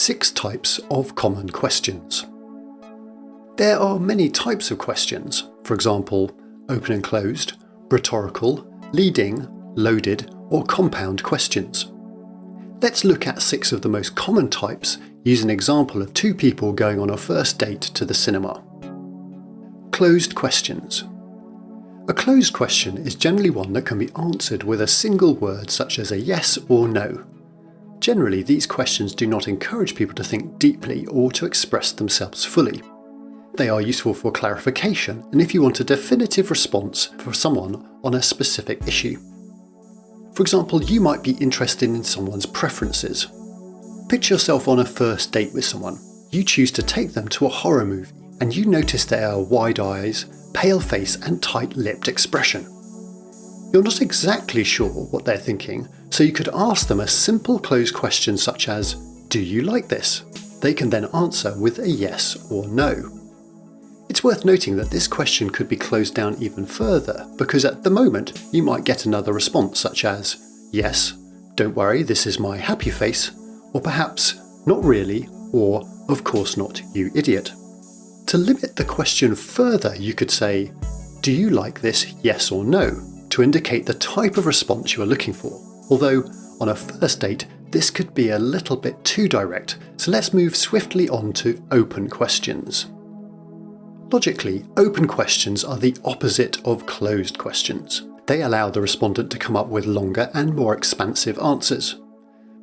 6 types of common questions. There are many types of questions, for example, open and closed, rhetorical, leading, loaded, or compound questions. Let's look at 6 of the most common types, use an example of 2 people going on a first date to the cinema. Closed questions. A closed question is generally one that can be answered with a single word such as a yes or no. Generally, these questions do not encourage people to think deeply or to express themselves fully. They are useful for clarification and if you want a definitive response for someone on a specific issue. For example, you might be interested in someone's preferences. Picture yourself on a first date with someone. You choose to take them to a horror movie and you notice their wide eyes, pale face and tight-lipped expression. You're not exactly sure what they're thinking, so you could ask them a simple closed question such as, "Do you like this?" They can then answer with a yes or no. It's worth noting that this question could be closed down even further, because at the moment you might get another response such as, "Yes, don't worry, this is my happy face," or perhaps, "Not really," or "Of course not, you idiot." To limit the question further, you could say, "Do you like this, yes or no?" to indicate the type of response you are looking for. Although, on a first date, this could be a little bit too direct, so let's move swiftly on to open questions. Logically, open questions are the opposite of closed questions. They allow the respondent to come up with longer and more expansive answers.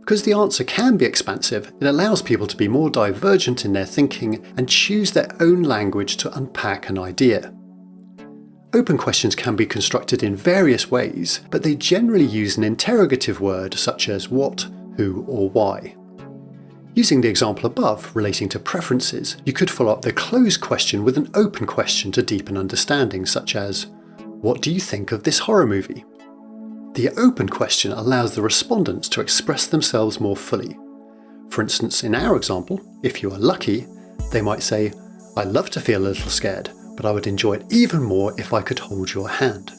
Because the answer can be expansive, it allows people to be more divergent in their thinking and choose their own language to unpack an idea. Open questions can be constructed in various ways, but they generally use an interrogative word such as what, who, or why. Using the example above relating to preferences, you could follow up the closed question with an open question to deepen understanding such as, "What do you think of this horror movie?" The open question allows the respondents to express themselves more fully. For instance, in our example, if you are lucky, they might say, "I love to feel a little scared, but I would enjoy it even more if I could hold your hand."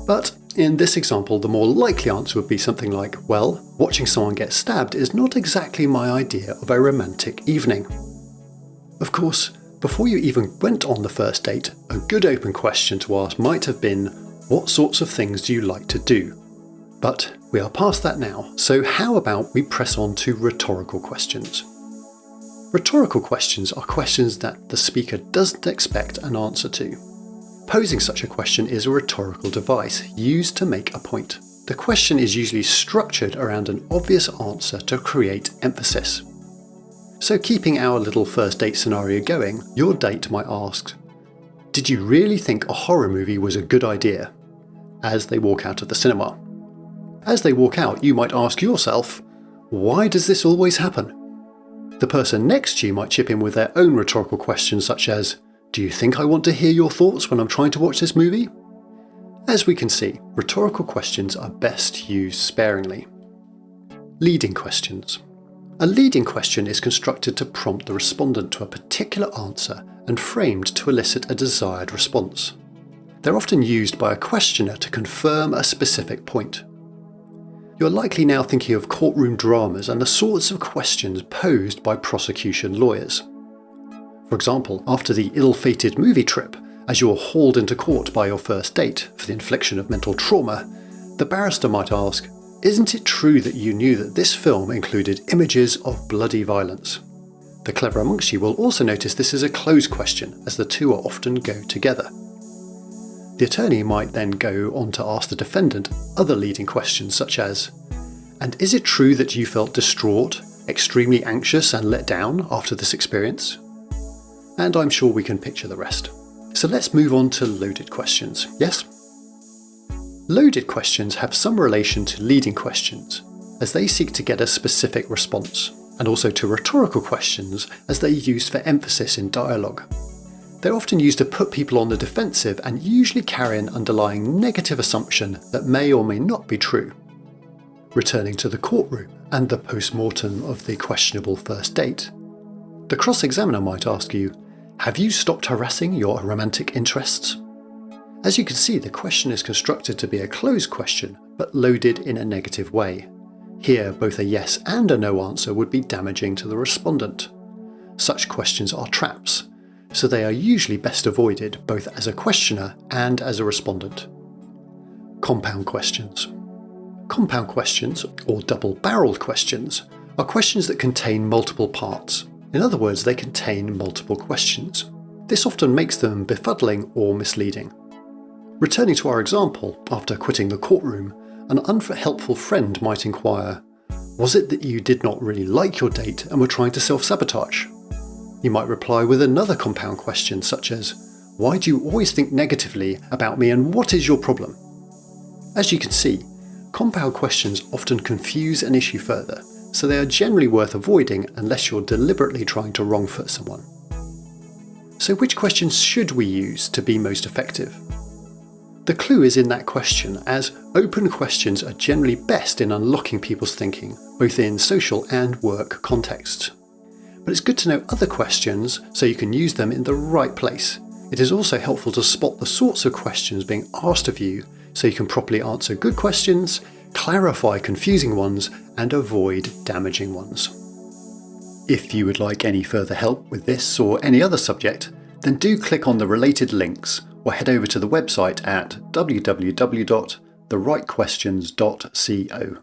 But in this example, the more likely answer would be something like, "Well, watching someone get stabbed is not exactly my idea of a romantic evening." Of course, before you even went on the first date, a good open question to ask might have been, "What sorts of things do you like to do?" But we are past that now, so how about we press on to rhetorical questions? Rhetorical questions are questions that the speaker doesn't expect an answer to. Posing such a question is a rhetorical device used to make a point. The question is usually structured around an obvious answer to create emphasis. So keeping our little first date scenario going, your date might ask, "Did you really think a horror movie was a good idea?" as they walk out of the cinema. As they walk out, you might ask yourself, "Why does this always happen?" The person next to you might chip in with their own rhetorical question such as, "Do you think I want to hear your thoughts when I'm trying to watch this movie?" As we can see, rhetorical questions are best used sparingly. Leading questions. A leading question is constructed to prompt the respondent to a particular answer and framed to elicit a desired response. They're often used by a questioner to confirm a specific point. You're likely now thinking of courtroom dramas and the sorts of questions posed by prosecution lawyers. For example, after the ill-fated movie trip, as you're hauled into court by your first date for the infliction of mental trauma, the barrister might ask, "Isn't it true that you knew that this film included images of bloody violence?" The clever amongst you will also notice this is a closed question, as the two are often go together. The attorney might then go on to ask the defendant other leading questions such as, "And is it true that you felt distraught, extremely anxious and let down after this experience?" And I'm sure we can picture the rest. So let's move on to loaded questions, yes? Loaded questions have some relation to leading questions, as they seek to get a specific response, and also to rhetorical questions as they're used for emphasis in dialogue. They're often used to put people on the defensive and usually carry an underlying negative assumption that may or may not be true. Returning to the courtroom and the post-mortem of the questionable first date, the cross-examiner might ask you, "Have you stopped harassing your romantic interests?" As you can see, the question is constructed to be a closed question, but loaded in a negative way. Here, both a yes and a no answer would be damaging to the respondent. Such questions are traps, so they are usually best avoided both as a questioner and as a respondent. Compound questions. Compound questions, or double-barreled questions, are questions that contain multiple parts. In other words, they contain multiple questions. This often makes them befuddling or misleading. Returning to our example, after quitting the courtroom, an unhelpful friend might inquire, "Was it that you did not really like your date and were trying to self-sabotage?" You might reply with another compound question such as, "Why do you always think negatively about me and what is your problem?" As you can see, compound questions often confuse an issue further, so they are generally worth avoiding unless you're deliberately trying to wrongfoot someone. So which questions should we use to be most effective? The clue is in that question, as open questions are generally best in unlocking people's thinking, both in social and work contexts. But it's good to know other questions so you can use them in the right place. It is also helpful to spot the sorts of questions being asked of you so you can properly answer good questions, clarify confusing ones, and avoid damaging ones. If you would like any further help with this or any other subject, then do click on the related links or head over to the website at www.therightquestions.co.